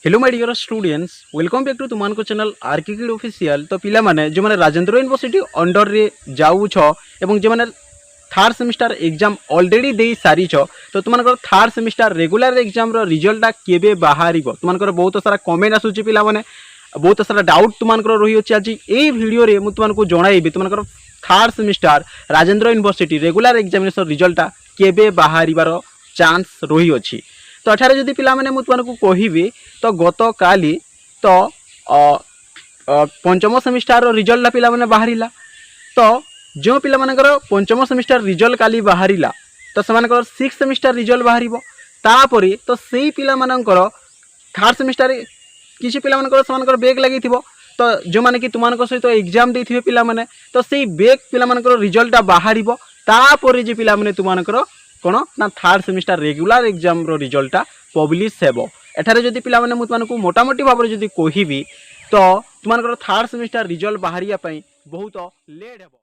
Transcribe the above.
Hello my dear students welcome back to तुम channel RK kid official. तो पिला माने जो माने राजेंद्र यूनिवर्सिटी अंडर रे जाऊ छ एवं जो माने थर्ड सेमिस्टर एग्जाम ऑलरेडी दे सारी छ तो तुमनकर थर्ड सेमिस्टर रेगुलर एग्जाम रो रिजल्ट केबे बाहरिबो तुमनकर बहुत सारा कमेंट आसुची पिला माने बहुत सारा डाउट तुमनकर रही अछि। आज ए वीडियो रे मु तुमनको जणाइबी तुमनकर third semester Rajendra university regular examination result केबे बाहरिबार चांस रही अछि। तो अठारे जदि पिला माने मु तुमनको कहिबी तो गत काली तो पंचम सेमिस्टर रिजल्ट पिला माने बाहरिला। तो जो पिला मानकर पंचम सेमिस्टर रिजल्ट काली बाहरिला तो सेमानकर सिक्स सेमिस्टर रिजल्ट बाहरिबो तापरे तो सेही पिला मानकर थर्ड सेमिस्टर किछि पिला मानकर सेमानकर बैक लागिथिबो तो जो माने कि तुमानकर सहित एग्जाम देथिबे पिला माने तो सेही बैक पिला मानकर रिजल्ट बाहरिबो तापरे जे पिला माने तुमानकर कोन ना थर्ड सेमिस्टर रेगुलर एग्जाम रो रिजल्ट पब्लिश हेबो। एठारे जदि पिला माने मु तुमनको मोटामोटी भाबरे जदि कहिबी तो तुमानकर थर्ड सेमिस्टर रिजल्ट बाहरिया पई बहुत लेट हेबो।